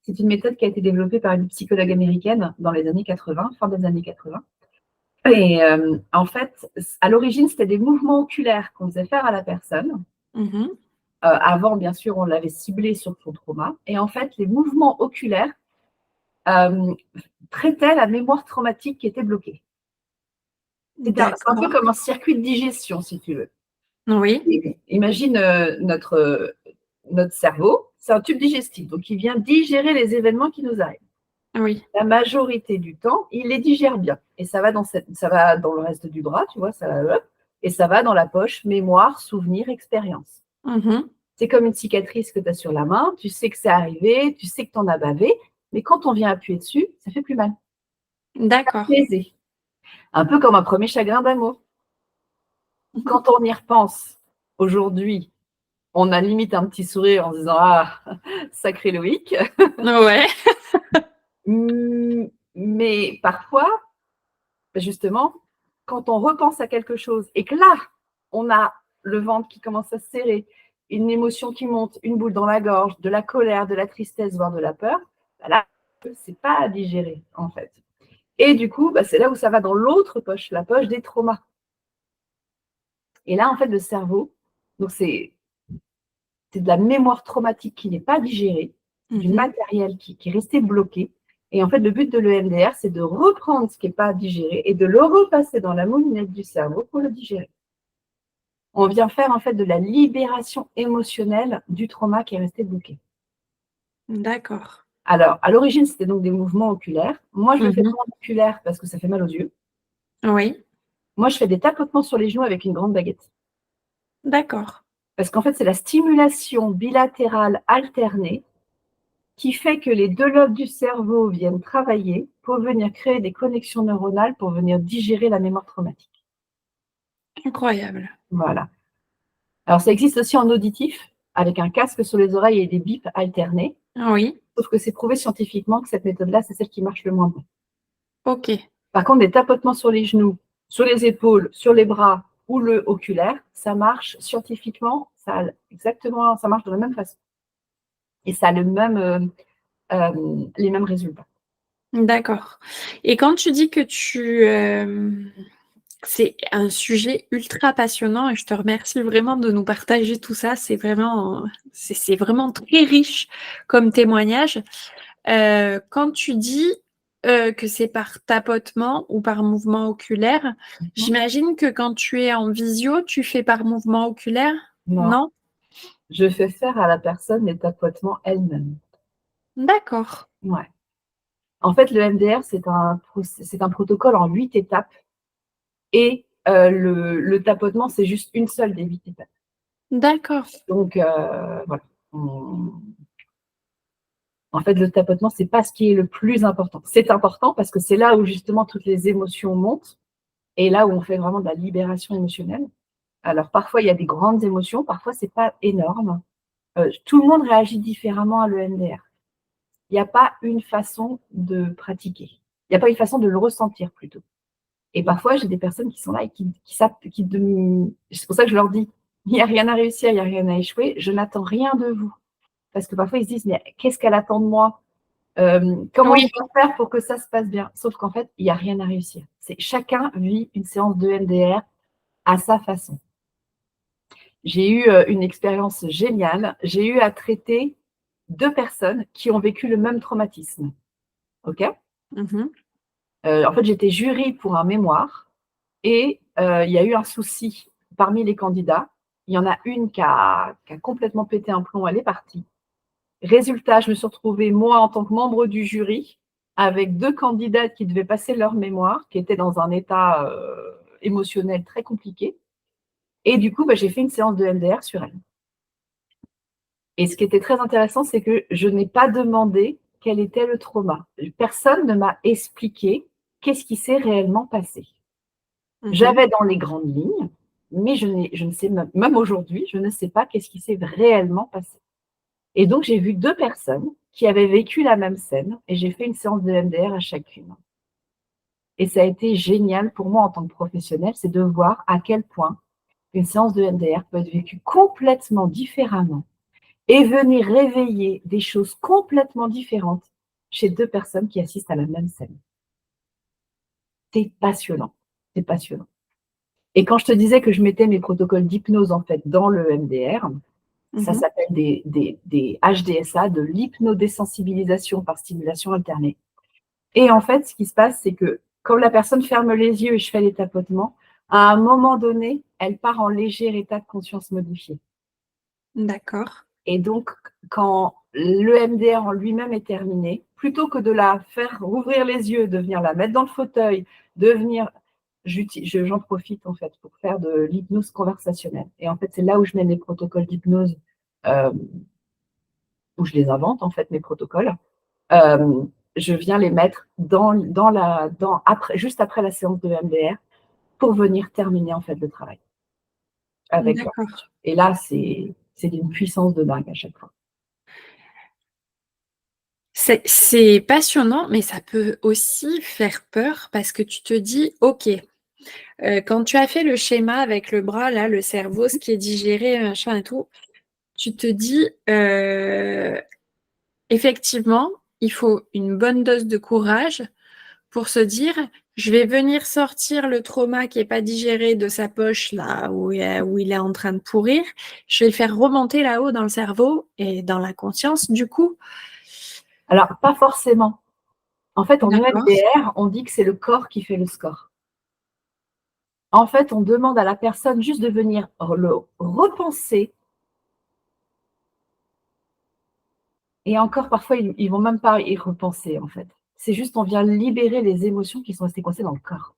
c'est une méthode qui a été développée par une psychologue américaine dans les années 80, fin des années 80. Et en fait, à l'origine, c'était des mouvements oculaires qu'on faisait faire à la personne. mhm, Avant, bien sûr, on l'avait ciblé sur son trauma. Et en fait, les mouvements oculaires euh, traitaient la mémoire traumatique qui était bloquée. C'est un peu d'accord. comme un circuit de digestion, si tu veux. Oui, Imagine notre cerveau, c'est un tube digestif, donc il vient digérer les événements qui nous arrivent. oui. La majorité du temps, il les digère bien. Et ça va ça va dans le reste du bras, tu vois, ça va, et ça va dans la poche mémoire, souvenir, expérience. Mhm, C'est comme une cicatrice que tu as sur la main, tu sais que c'est arrivé, tu sais que tu en as bavé, mais quand on vient appuyer dessus, ça fait plus mal. d'accord. Plaisir. Un peu comme un premier chagrin d'amour. Quand on y repense aujourd'hui, on a limite un petit sourire en se disant ah, sacré Loïc. Ouais. Mais parfois, justement, quand on repense à quelque chose et que là, on a le ventre qui commence à se serrer, une émotion qui monte, une boule dans la gorge, de la colère, de la tristesse, voire de la peur, bah là, c'est pas à digérer, en fait. Et du coup, c'est là où ça va dans l'autre poche, la poche des traumas. Et là, en fait, le cerveau, donc c'est de la mémoire traumatique qui n'est pas digérée, du Mhm, matériel qui est resté bloqué. Et en fait, le but de l'EMDR, c'est de reprendre ce qui n'est pas digéré et de le repasser dans la moulinette du cerveau pour le digérer. On vient faire en fait de la libération émotionnelle du trauma qui est resté bloqué. d'accord. Alors, à l'origine, c'était donc des mouvements oculaires. Moi, je le fais Mhm, pas en oculaire parce que ça fait mal aux yeux. oui, Moi, je fais des tapotements sur les genoux avec une grande baguette. d'accord. Parce qu'en fait, c'est la stimulation bilatérale alternée qui fait que les deux lobes du cerveau viennent travailler pour venir créer des connexions neuronales pour venir digérer la mémoire traumatique. Incroyable. Voilà. Alors, ça existe aussi en auditif, avec un casque sur les oreilles et des bips alternés, Oui, sauf que c'est prouvé scientifiquement que cette méthode-là, c'est celle qui marche le moins bien. ok. Par contre, des tapotements sur les genoux, sur les épaules, sur les bras ou le oculaire, ça marche scientifiquement, ça marche de la même façon. Et ça a les mêmes résultats. D'accord. Et quand tu dis que c'est un sujet ultra passionnant, et je te remercie vraiment de nous partager tout ça, c'est vraiment très riche comme témoignage. Quand tu dis que c'est par tapotement ou par mouvement oculaire, j'imagine que quand tu es en visio, tu fais par mouvement oculaire, Non, non? je fais faire à la personne les tapotements elle-même. D'accord, Ouais. En fait, le MDR, c'est un protocole en 8 étapes et le tapotement, c'est juste une seule des 8 étapes. d'accord, Donc, voilà. En fait, le tapotement, c'est pas ce qui est le plus important. C'est important parce que c'est là où justement toutes les émotions montent et là où on fait vraiment de la libération émotionnelle. Alors, parfois, il y a des grandes émotions, parfois, c'est pas énorme. Tout le monde réagit différemment à l'EMDR. Il n'y a pas une façon de pratiquer. Il n'y a pas une façon de le ressentir plutôt. Et parfois, j'ai des personnes qui sont là et c'est pour ça que je leur dis, il n'y a rien à réussir, il n'y a rien à échouer, je n'attends rien de vous. Parce que parfois, ils se disent, mais qu'est-ce qu'elle attend de moi? Comment Oui. je dois faire pour que ça se passe bien? Sauf qu'en fait, il n'y a rien à réussir. Chacun vit une séance de MDR à sa façon. J'ai eu une expérience géniale. J'ai eu à traiter 2 personnes qui ont vécu le même traumatisme. OK? Mmh. En fait, j'étais jury pour un mémoire et il y a eu un souci parmi les candidats. Il y en a une qui a complètement pété un plomb, elle est partie. Résultat, je me suis retrouvée, moi, en tant que membre du jury, avec 2 candidates qui devaient passer leur mémoire, qui étaient dans un état émotionnel très compliqué. Et du coup, j'ai fait une séance de MDR sur elles. Et ce qui était très intéressant, c'est que je n'ai pas demandé quel était le trauma. Personne ne m'a expliqué qu'est-ce qui s'est réellement passé. Mmh. J'avais dans les grandes lignes, mais je ne sais même aujourd'hui, je ne sais pas qu'est-ce qui s'est réellement passé. Et donc, j'ai vu 2 personnes qui avaient vécu la même scène et j'ai fait une séance de MDR à chacune. Et ça a été génial pour moi en tant que professionnelle, c'est de voir à quel point une séance de MDR peut être vécue complètement différemment et venir réveiller des choses complètement différentes chez 2 personnes qui assistent à la même scène. C'est passionnant, c'est passionnant. Et quand je te disais que je mettais mes protocoles d'hypnose, en fait, dans le MDR, ça Mmh. s'appelle des HDSA, de l'hypnodésensibilisation par stimulation alternée. Et en fait, ce qui se passe, c'est que quand la personne ferme les yeux et je fais les tapotements, à un moment donné, elle part en léger état de conscience modifié. D'accord. Et donc, quand l'EMDR en lui-même est terminé, plutôt que de la faire rouvrir les yeux, de venir la mettre dans le fauteuil, de venir, j'en profite en fait pour faire de l'hypnose conversationnelle. Et en fait, c'est là où je mets mes protocoles d'hypnose, euh, où je les invente en fait, mes protocoles. Euh, je viens les mettre juste après la séance de MDR pour venir terminer en fait le travail avec eux. D'accord. Et là, c'est d'une puissance de dingue à chaque fois. C'est passionnant, mais ça peut aussi faire peur parce que tu te dis: «OK, quand tu as fait le schéma avec le bras là, le cerveau, ce qui est digéré, machin et tout, tu te dis, effectivement, il faut une bonne dose de courage pour se dire: «Je vais venir sortir le trauma qui est pas digéré de sa poche là où il est en train de pourrir. Je vais le faire remonter là-haut dans le cerveau et dans la conscience du coup». Alors, pas forcément. En fait, en D'accord. EMDR, on dit que c'est le corps qui fait le score. En fait, on demande à la personne juste de venir le repenser. Et encore, parfois, ils vont même pas y repenser, en fait. C'est juste, on vient libérer les émotions qui sont restées coincées dans le corps.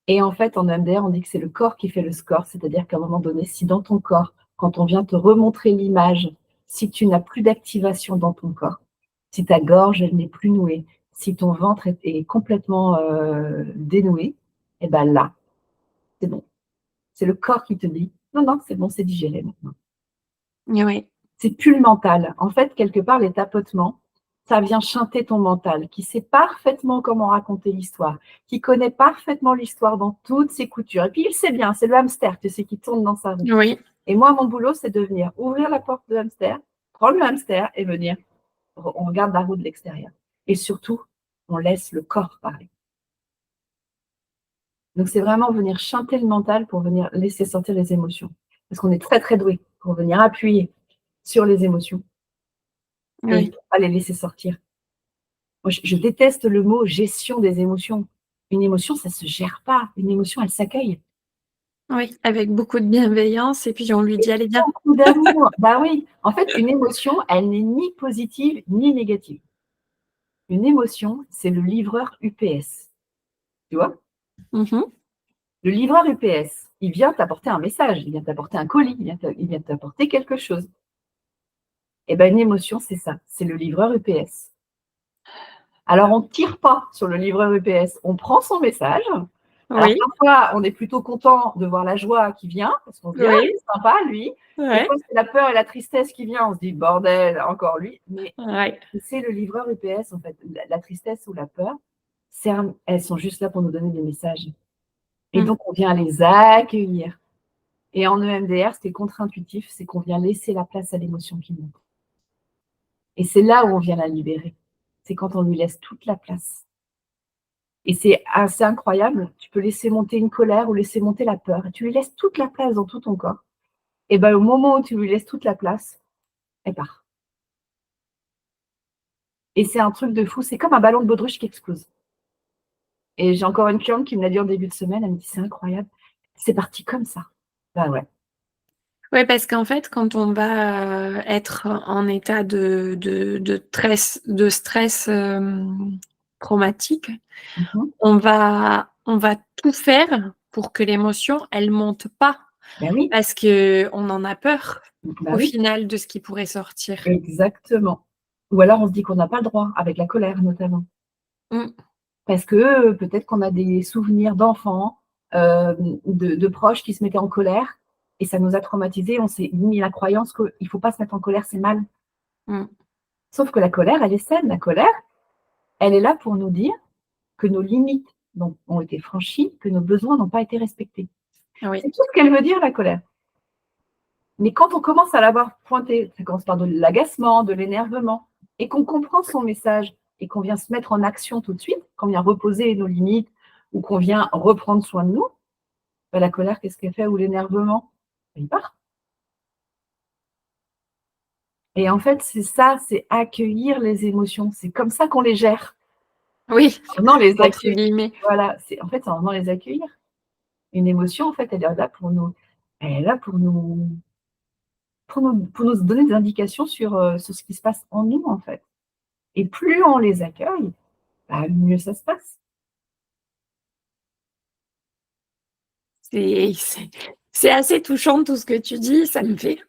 Et en fait, en EMDR, on dit que c'est le corps qui fait le score, c'est-à-dire qu'à un moment donné, si dans ton corps, quand on vient te remontrer l'image, si tu n'as plus d'activation dans ton corps, si ta gorge, elle n'est plus nouée, si ton ventre est complètement dénoué, et ben là, c'est bon. C'est le corps qui te dit, non, non, c'est bon, c'est digéré maintenant. Oui, C'est plus le mental. En fait, quelque part, les tapotements, ça vient chanter ton mental, qui sait parfaitement comment raconter l'histoire, qui connaît parfaitement l'histoire dans toutes ses coutures. Et puis, il sait bien, c'est le hamster, tu sais, qui tourne dans sa roue. oui, Et moi, mon boulot, c'est de venir ouvrir la porte de hamster, prendre le hamster et venir. On regarde la roue de l'extérieur. Et surtout, on laisse le corps parler. Donc, c'est vraiment venir chanter le mental pour venir laisser sortir les émotions. Parce qu'on est très, très doué pour venir appuyer sur les émotions et il ne oui, faut pas les laisser sortir. Moi, je déteste le mot gestion des émotions. Une émotion, ça ne se gère pas. Une émotion, elle s'accueille. oui, avec beaucoup de bienveillance et puis on lui Et dit: «Allez viens». beaucoup d'amour. Bah oui, en fait, une émotion, elle n'est ni positive ni négative. Une émotion, c'est le livreur UPS. Tu vois? Mmh. Le livreur UPS, il vient t'apporter un message, il vient t'apporter un colis, il vient t'apporter quelque chose. Et ben une émotion, c'est ça, c'est le livreur UPS. Alors on ne tire pas sur le livreur UPS, on prend son message, Alors Oui, parfois, on est plutôt content de voir la joie qui vient, parce qu'on se dit: «Ah, oui, il est sympa lui». Des ouais, fois, c'est la peur et la tristesse qui vient, on se dit: «Bordel, encore lui». Mais ouais. c'est le livreur UPS en fait, la tristesse ou la peur, elles sont juste là pour nous donner des messages et Mmh. donc on vient les accueillir et en EMDR, ce qui est contre-intuitif, c'est qu'on vient laisser la place à l'émotion qui monte et c'est là où on vient la libérer. C'est quand on lui laisse toute la place et c'est assez incroyable. Tu peux laisser monter une colère ou laisser monter la peur et tu lui laisses toute la place dans tout ton corps et ben, au moment où tu lui laisses toute la place, elle part et c'est un truc de fou. C'est comme un ballon de baudruche qui explose. Et j'ai encore une cliente qui me l'a dit en début de semaine, elle me dit: «C'est incroyable, c'est parti comme ça». Bah ouais. Ouais, parce qu'en fait, quand on va, être en état de stress, traumatique, Mmh mh. on va tout faire pour que l'émotion, elle monte pas, Bah oui, parce qu'on en a peur, bah au oui, final, de ce qui pourrait sortir. exactement. Ou alors on se dit qu'on n'a pas le droit, avec la colère notamment. Mmh. Parce que, peut-être qu'on a des souvenirs d'enfants, de proches qui se mettaient en colère et ça nous a traumatisés. On s'est mis la croyance qu'il ne faut pas se mettre en colère, c'est mal. Mmh. Sauf que la colère, elle est saine. La colère, elle est là pour nous dire que nos limites ont été franchies, que nos besoins n'ont pas été respectés. Oui. C'est tout ce qu'elle veut dire la colère. Mais quand on commence à l'avoir pointé, ça commence par de l'agacement, de l'énervement, et qu'on comprend son message et qu'on vient se mettre en action tout de suite, qu'on vient reposer nos limites ou qu'on vient reprendre soin de nous, bah, la colère, qu'est-ce qu'elle fait? Ou l'énervement? Il part. Et en fait, c'est ça, c'est accueillir les émotions. C'est comme ça qu'on les gère. Oui, En venant les entre accueillir. guillemets. Voilà, c'est en venant les accueillir. Une émotion, en fait, elle est là pour nous donner des indications sur ce qui se passe en nous, en fait. Et plus on les accueille, bah, mieux ça se passe. C'est assez touchant tout ce que tu dis, ça me fait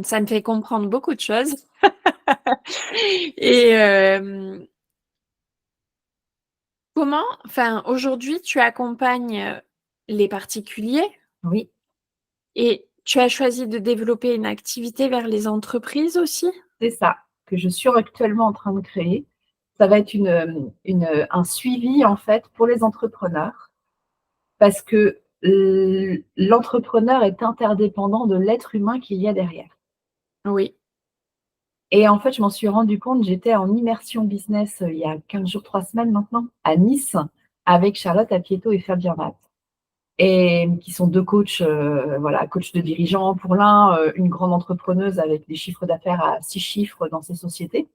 ça me fait comprendre beaucoup de choses et comment enfin, aujourd'hui, tu accompagnes, les particuliers Oui, et tu as choisi de développer une activité vers les entreprises aussi? c'est ça, que je suis actuellement en train de créer. Ça va être un suivi, en fait, pour les entrepreneurs parce que l'entrepreneur est interdépendant de l'être humain qu'il y a derrière. Oui. Et en fait, je m'en suis rendu compte, j'étais en immersion business, il y a 15 jours, 3 semaines maintenant, à Nice, avec Charlotte Apieto et Fabien Matt et qui sont 2 coachs, voilà, coachs de dirigeants pour l'un, une grande entrepreneuse avec des chiffres d'affaires à 6 chiffres dans ses sociétés.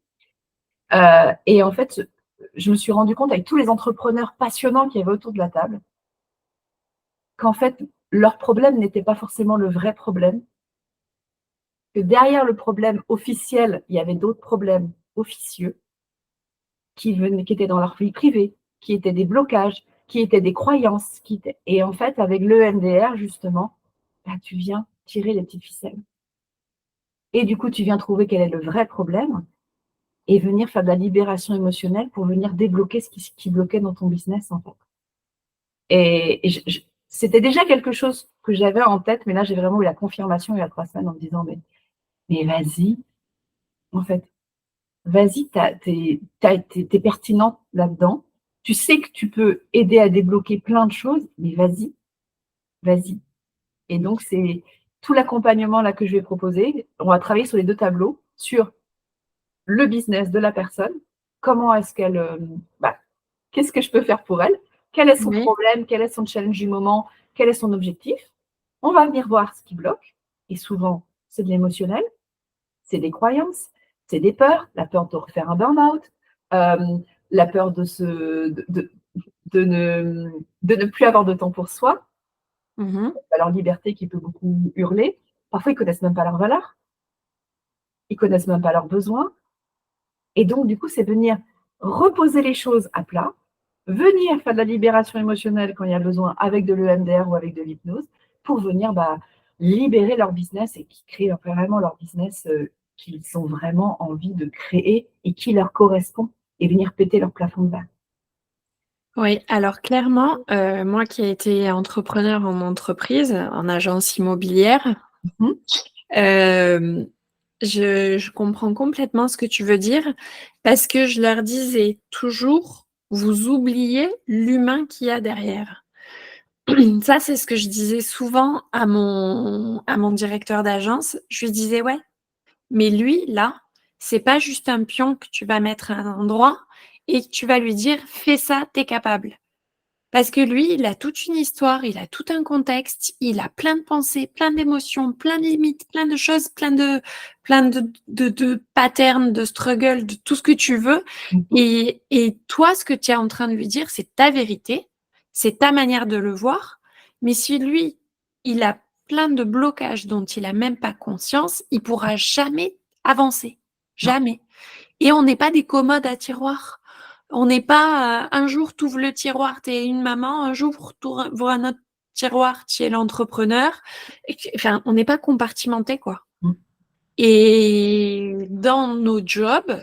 Et en fait, je me suis rendu compte avec tous les entrepreneurs passionnants qu'il y avait autour de la table, qu'en fait, leur problème n'était pas forcément le vrai problème, que derrière le problème officiel, il y avait d'autres problèmes officieux qui étaient dans leur vie privée, qui étaient des blocages, qui étaient des croyances, et en fait, avec l'EMDR justement, bah, tu viens tirer les petites ficelles et du coup, tu viens trouver quel est le vrai problème et venir faire de la libération émotionnelle pour venir débloquer ce qui bloquait dans ton business, en fait. Et je c'était déjà quelque chose que j'avais en tête, mais là, j'ai vraiment eu la confirmation il y a 3 semaines en me disant: «Mais vas-y, en fait, vas-y, tu es pertinente là-dedans. Tu sais que tu peux aider à débloquer plein de choses, mais vas-y, vas-y». Et donc c'est tout l'accompagnement là que je vais proposer. On va travailler sur les 2 tableaux, sur le business de la personne. Comment est-ce qu'elle, bah, qu'est-ce que je peux faire pour elle? Quel est son Oui. problème? Quel est son challenge du moment? Quel est son objectif? On va venir voir ce qui bloque et souvent, c'est de l'émotionnel, c'est des croyances, c'est des peurs, la peur de refaire un burn-out, la peur de ne plus avoir de temps pour soi, Mmh mh. leur liberté qui peut beaucoup hurler. Parfois, ils connaissent même pas leurs valeurs, ils connaissent même pas leurs besoins et donc du coup, c'est venir reposer les choses à plat, venir faire de la libération émotionnelle quand il y a besoin avec de l'EMDR ou avec de l'hypnose pour venir, bah, libérer leur business et qui créent vraiment leur business, qu'ils ont vraiment envie de créer et qui leur correspond et venir péter leur plafond de verre. Oui, alors clairement, moi qui ai été entrepreneur en entreprise, en agence immobilière, Mmh. hem, je comprends complètement ce que tu veux dire parce que je leur disais toujours: «Vous oubliez l'humain qu'il y a derrière». Ça, c'est ce que je disais souvent à mon directeur d'agence. Je lui disais: «Ouais, mais lui, là, c'est pas juste un pion que tu vas mettre à un endroit et que tu vas lui dire: "Fais ça, tu es capable"». Parce que lui, il a toute une histoire, il a tout un contexte, il a plein de pensées, plein d'émotions, plein de limites, plein de choses, plein de patterns, de struggles, de tout ce que tu veux. Mmh mh. Et toi, ce que tu es en train de lui dire, c'est ta vérité, c'est ta manière de le voir. Mais si lui, il a plein de blocages dont il a même pas conscience, il pourra jamais avancer. Non. Jamais. Et on n'est pas des commodes à tiroirs. On n'est pas, un jour tu ouvres le tiroir, tu es une maman, un jour tu ouvres un autre tiroir, tu es l'entrepreneur et que enfin, on n'est pas compartimentés, quoi. Mmh. Et dans nos jobs,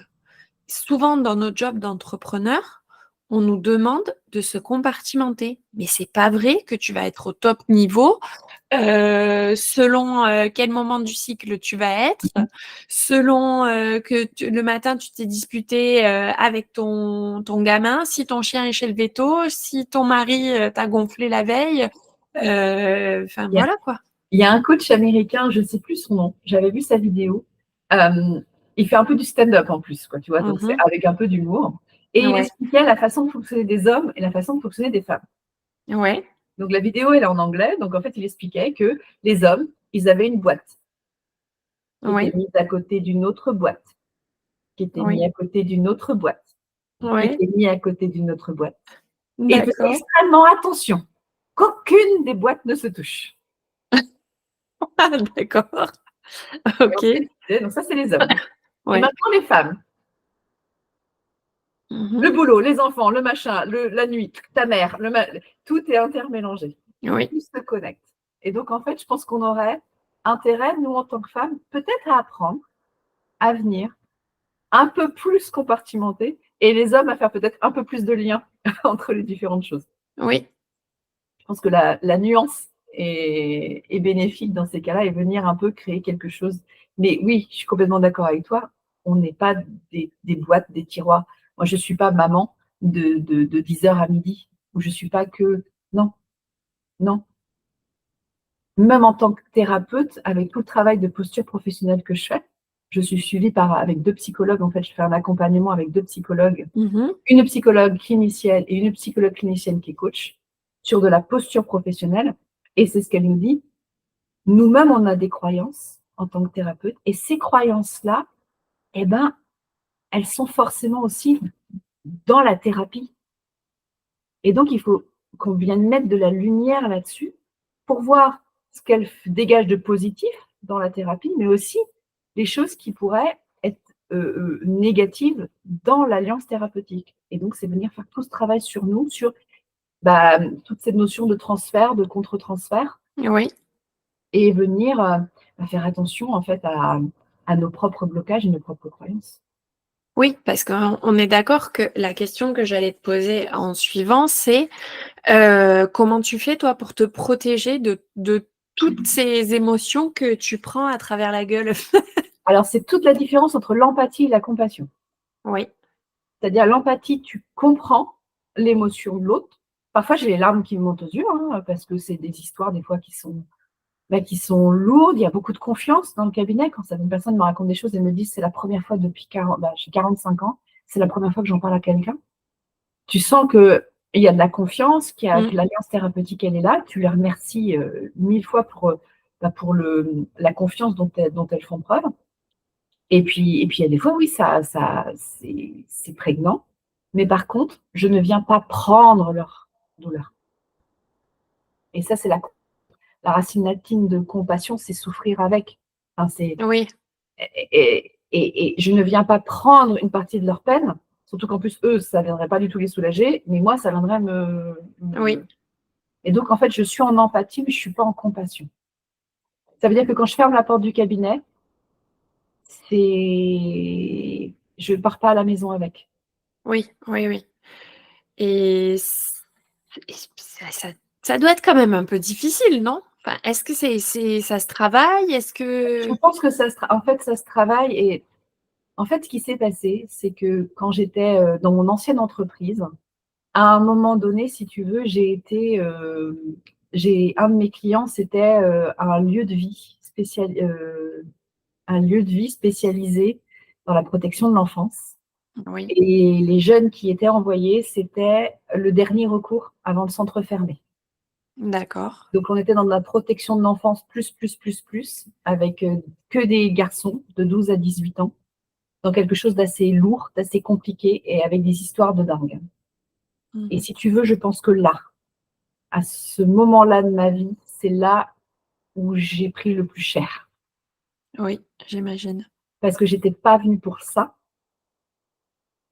souvent dans nos jobs d'entrepreneur, on nous demande de se compartimenter. Mais c'est pas vrai que tu vas être au top niveau selon, quel moment du cycle tu vas être, Mmh. selon, que tu le matin tu t'es disputé, avec ton gamin, si ton chien est chez le véto, si ton mari, t'a gonflé la veille, enfin Il y a voilà quoi. il y a un coach américain, je ne sais plus son nom, j'avais vu sa vidéo. Hem, il fait un peu du stand-up en plus, quoi, tu vois? Donc c'est Mmh. avec un peu d'humour et il Ouais, expliquait la façon de fonctionner des hommes et la façon de fonctionner des femmes. ouais, Donc la vidéo, elle est en anglais, donc en fait, il expliquait que les hommes, ils avaient une boîte qui était oui, mise à côté d'une autre boîte, qui était mise oui, à côté d'une autre boîte, qui ouais, était mise à côté d'une autre boîte et il faisait d'accord. extrêmement attention qu'aucune des boîtes ne se touche. Ah d'accord. Et OK. ensuite, il disait donc ça, c'est les hommes et Ouais. maintenant les femmes. Le Mmh. boulot, les enfants, le machin, la nuit, ta mère, tout est intermélangé. Oui, Tout se connecte. Et donc, en fait, je pense qu'on aurait intérêt, nous, en tant que femmes, peut-être à apprendre à venir un peu plus compartimentés et les hommes à faire peut-être un peu plus de liens entre les différentes choses. oui, Je pense que la nuance est bénéfique dans ces cas-là et venir un peu créer quelque chose. Mais oui, je suis complètement d'accord avec toi. On n'est pas des boîtes, des tiroirs. Moi, je ne suis pas maman de 10 heures à midi, ou je ne suis pas que. Non, non. Même en tant que thérapeute, avec tout le travail de posture professionnelle que je fais, je suis suivie avec 2 psychologues. En fait, je fais un accompagnement avec 2 psychologues, mmh, une psychologue clinicienne et une psychologue clinicienne qui est coach, sur de la posture professionnelle et c'est ce qu'elle nous dit. Nous-mêmes, on a des croyances en tant que thérapeute et ces croyances-là, eh ben, elles sont forcément aussi dans la thérapie et donc il faut qu'on vienne mettre de la lumière là-dessus pour voir ce qu'elles dégagent de positif dans la thérapie, mais aussi les choses qui pourraient être, négatives dans l'alliance thérapeutique et donc c'est venir faire tout ce travail sur nous, sur, bah, toute cette notion de transfert, de contre-transfert oui. et venir, bah, faire attention en fait à nos propres blocages et nos propres croyances. Oui, parce qu'on est d'accord que la question que j'allais te poser en suivant, c'est, comment tu fais toi pour te protéger de toutes ces émotions que tu prends à travers la gueule? Alors c'est toute la différence entre l'empathie et la compassion. Oui. C'est-à-dire l'empathie, tu comprends l'émotion de l'autre. Parfois j'ai les larmes qui me montent aux yeux, hein, parce que c'est des histoires des fois qui sont lourdes. Il y a beaucoup de confiance dans le cabinet quand une personne me raconte des choses et me dit: «C'est la première fois depuis 40, j'ai 45 ans, c'est la première fois que j'en parle à quelqu'un». Tu sens qu'il y a de la confiance, que Mmh. l'alliance thérapeutique, elle est là. Tu les remercies, 1000 fois pour la confiance dont elles font preuve et puis il y a des fois, oui, ça c'est prégnant, mais par contre, je ne viens pas prendre leur douleur et ça, c'est la racine latine de compassion, c'est souffrir avec. Enfin, c'est Oui, et je ne viens pas prendre une partie de leur peine, surtout qu'en plus, eux, ça viendrait pas du tout les soulager, mais moi, ça viendrait oui, et donc en fait, je suis en empathie, mais je suis pas en compassion. Ça veut dire que quand je ferme la porte du cabinet, je pars pas à la maison avec. oui, oui, oui. Et ça doit être quand même un peu difficile, non? Enfin, est-ce que ça se travaille? Est-ce Je que pense que en fait, ça se travaille. Et en fait, ce qui s'est passé, c'est que quand j'étais dans mon ancienne entreprise, à un moment donné, si tu veux, un de mes clients, c'était un lieu de vie spécialisé dans la protection de l'enfance. oui, Et les jeunes qui étaient envoyés, c'était le dernier recours avant le centre fermé. d'accord. Donc, on était dans la protection de l'enfance plus, avec que des garçons de 12 à 18 ans, dans quelque chose d'assez lourd, d'assez compliqué et avec des histoires de dingue. Et Mmh. si tu veux, je pense que là, à ce moment-là de ma vie, c'est là où j'ai pris le plus cher. Oui, j'imagine. Parce que j'étais pas venue pour ça.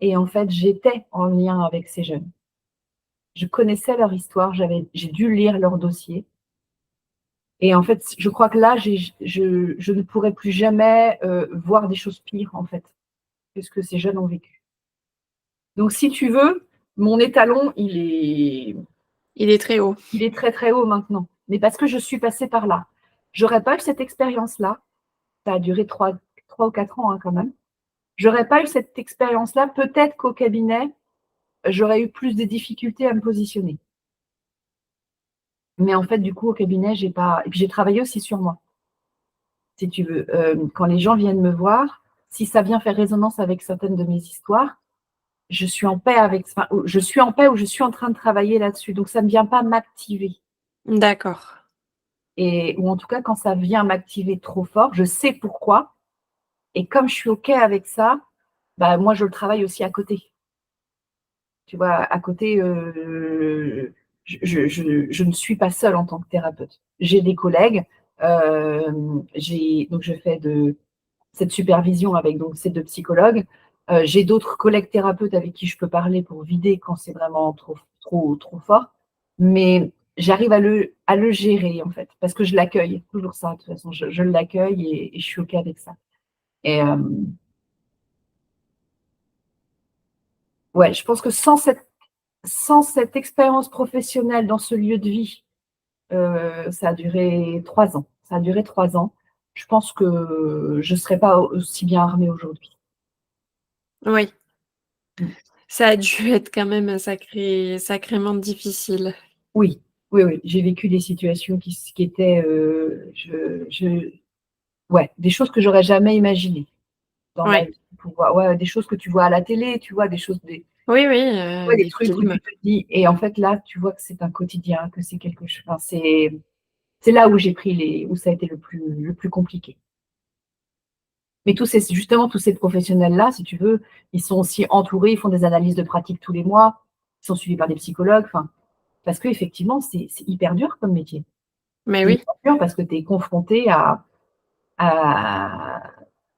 Et en fait, j'étais en lien avec ces jeunes. Je connaissais leur histoire, j'ai dû lire leur dossier. Et en fait, je crois que là, je ne pourrais plus jamais voir des choses pires, en fait, que ce que ces jeunes ont vécu. Donc, si tu veux, mon étalon, Il est très haut. il est très, très haut maintenant. Mais parce que je suis passée par là. J'aurais pas eu cette expérience-là. Ça a duré 3 ou 4 ans, hein, quand même. J'aurais pas eu cette expérience-là. Peut-être qu'au cabinet, j'aurais eu plus de difficultés à me positionner. Mais en fait, du coup, au cabinet, j'ai pas. Et puis, j'ai travaillé aussi sur moi, si tu veux. Quand les gens viennent me voir, si ça vient faire résonance avec certaines de mes histoires, je suis en paix avec. Enfin, je suis en paix ou je suis en train de travailler là-dessus. Donc, ça ne vient pas m'activer. D'accord. Ou en tout cas, quand ça vient m'activer trop fort, je sais pourquoi. Et comme je suis OK avec ça, bah, moi, je le travaille aussi à côté. Tu vois, à côté, je ne suis pas seule en tant que thérapeute. J'ai des collègues, donc je fais de cette supervision avec donc ces 2 psychologues. J'ai d'autres collègues thérapeutes avec qui je peux parler pour vider quand c'est vraiment trop fort. Mais j'arrive à le gérer, en fait, parce que je l'accueille. Toujours ça, de toute façon, je l'accueille et je suis OK avec ça. Et ouais, je pense que sans cette expérience professionnelle dans ce lieu de vie, ça a duré 3 ans. Ça a duré 3 ans. Je pense que je ne serais pas aussi bien armée aujourd'hui. Oui, Mmh. ça a dû être quand même un sacrément difficile. Oui, oui, oui. J'ai vécu des situations qui étaient, ouais, des choses que j'aurais jamais imaginées dans ma Ouais. vie. Ouais, des choses que tu vois à la télé, tu vois, Oui, oui, ouais, des des trucs où films. tu te dis et en fait, là, tu vois que c'est un quotidien, que c'est quelque chose, enfin, c'est là où où ça a été le plus compliqué. Mais justement, tous ces professionnels-là, si tu veux, ils sont aussi entourés, ils font des analyses de pratique tous les mois, ils sont suivis par des psychologues, enfin, parce qu'effectivement, c'est hyper dur comme métier. Mais C'est oui. hyper dur parce que tu es confronté à,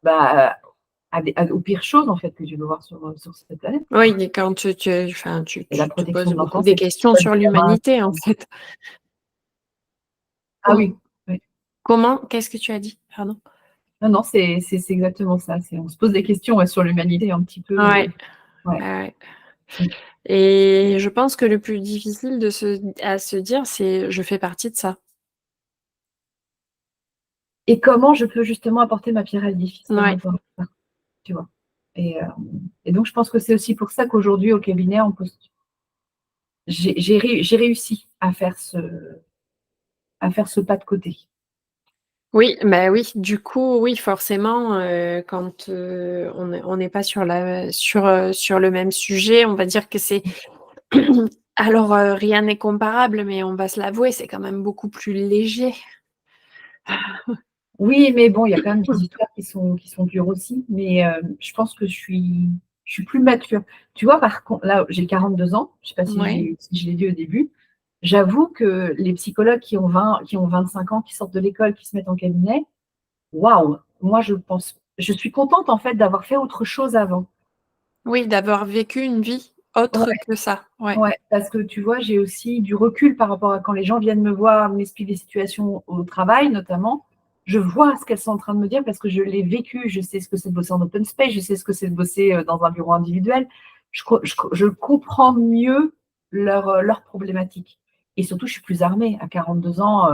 bah, aux pires choses, en fait, que tu peux voir sur cette planète. Oui, et quand enfin, Et la tu te protection poses de beaucoup l'enfance, des c'est questions pas du sur gamin. l'humanité, en fait. Ah Com oui, oui. Comment? Qu'est-ce que tu as dit? Pardon? Non, non, c'est exactement ça. On se pose des questions, ouais, sur l'humanité un petit peu. Ouais, Ouais. ouais. Mm. Et je pense que le plus difficile à se dire, c'est: «Je fais partie de ça». Et comment je peux justement apporter ma pierre à l'édifice par Ouais, rapport à ça, tu vois? Et, euh, et donc, je pense que c'est aussi pour ça qu'aujourd'hui, au cabinet, j'ai réussi à faire ce pas de côté. oui, bah, oui, du coup, oui, forcément, quand, on n'est pas sur le même sujet, on va dire que c'est alors, rien n'est comparable, mais on va se l'avouer, c'est quand même beaucoup plus léger. Oui, mais bon, il y a quand même des histoires qui sont dures aussi. Mais je pense que je suis plus mature. Tu vois, par contre, là, j'ai 42 ans. Je ne sais pas Ouais. si je l'ai dit au début. J'avoue que les psychologues qui ont 25 ans, qui sortent de l'école, qui se mettent en cabinet, waouh! Moi, je suis contente, en fait, d'avoir fait autre chose avant. Oui, d'avoir vécu une vie autre que ça. Ouais. Ouais, parce que tu vois, j'ai aussi du recul par rapport à quand les gens viennent me voir, m'expliquent des situations au travail notamment. Je vois ce qu'elles sont en train de me dire parce que je l'ai vécu. Je sais ce que c'est de bosser en open space, je sais ce que c'est de bosser dans un bureau individuel. je comprends mieux leurs problématiques et surtout, je suis plus armée. À 42 ans,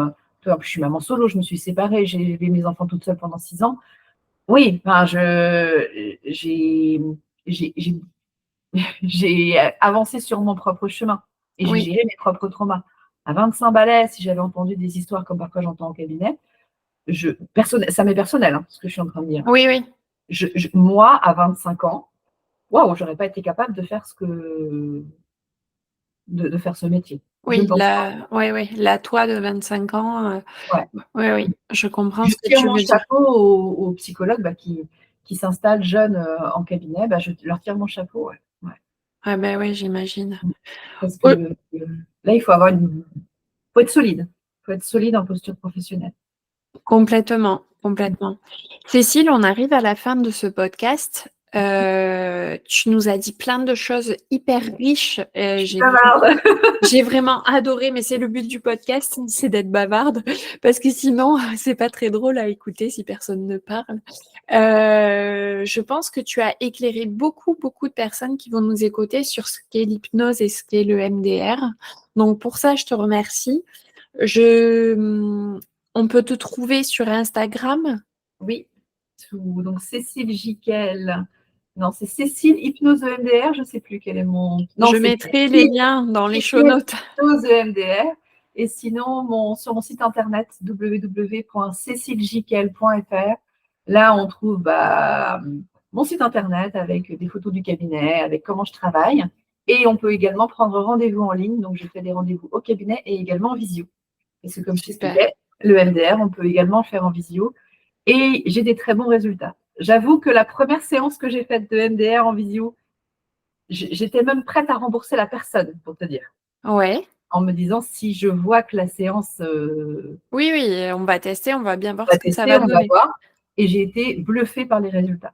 en plus, je suis maman solo, je me suis séparée, j'ai élevé mes enfants toute seule pendant 6 ans. Oui, enfin, j'ai j'ai avancé sur mon propre chemin et j'ai Oui, géré mes propres traumas. À 25 balais, si j'avais entendu des histoires comme parfois j'entends en cabinet, ça m'est personnel, hein, ce que je suis en train de dire. oui, oui. Moi, à 25 ans, waouh, j'aurais pas été capable de faire de faire ce métier. Je ne Oui, pense pas. la toi de 25 ans, Ouais. oui, oui, je comprends Je ce que tire tu mon veux dire. chapeau aux psychologues qui s'installent jeunes en cabinet. Bah, je leur tire mon chapeau. Ouais. Ouais. Ah ben oui, j'imagine. Parce que Au là, faut être solide. Il faut être solide en posture professionnelle. Complètement, complètement. Cécile, on arrive à la fin de ce podcast. Tu nous as dit plein de choses hyper riches. Je suis bavarde. J'ai vraiment adoré, mais c'est le but du podcast, c'est d'être bavarde, parce que sinon, c'est pas très drôle à écouter si personne ne parle. Je pense que tu as éclairé beaucoup, beaucoup de personnes qui vont nous écouter sur ce qu'est l'hypnose et ce qu'est le MDR. Donc pour ça, je te remercie. Je, on peut te trouver sur Instagram. Oui. Donc, Cécile Jiquel. Non, c'est Cécile Hypnose EMDR. Je ne sais plus quel est mon. Non, Je c'est mettrai les Cécile liens dans les show Jiquel notes. Hypnose EMDR. Et sinon, sur mon site internet www.cécilejiquel.fr, là, on trouve mon site internet avec des photos du cabinet, avec comment je travaille. Et on peut également prendre rendez-vous en ligne. Donc, je fais des rendez-vous au cabinet et également en visio. Parce que, comme je Super. t'expliquais, le MDR, on peut également le faire en visio. Et j'ai des très bons résultats. J'avoue que la première séance que j'ai faite de MDR en visio, j'étais même prête à rembourser la personne, pour te dire, Ouais. en me disant si je vois que la séance Oui, oui, on va tester, on va bien voir va ce que ça tester, va on va donner. voir. Et j'ai été bluffée par les résultats.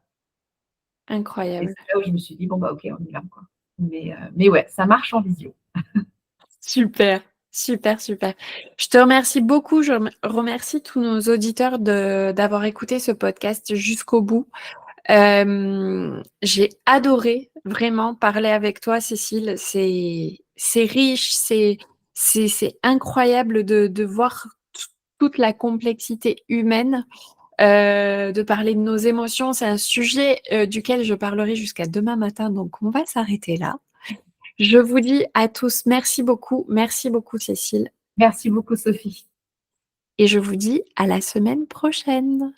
Et Incroyable. c'est là où je me suis dit, bon, bah, ok, on y va, quoi. Mais ouais, ça marche en visio. Super, super, super. Je te remercie beaucoup. Je remercie tous nos auditeurs d'avoir écouté ce podcast jusqu'au bout. J'ai adoré vraiment parler avec toi, Cécile. C'est riche, c'est incroyable de voir toute la complexité humaine, de parler de nos émotions. C'est un sujet duquel je parlerai jusqu'à demain matin, donc on va s'arrêter là. Je vous dis à tous merci beaucoup Cécile, Merci beaucoup, Sophie. et je vous dis à la semaine prochaine.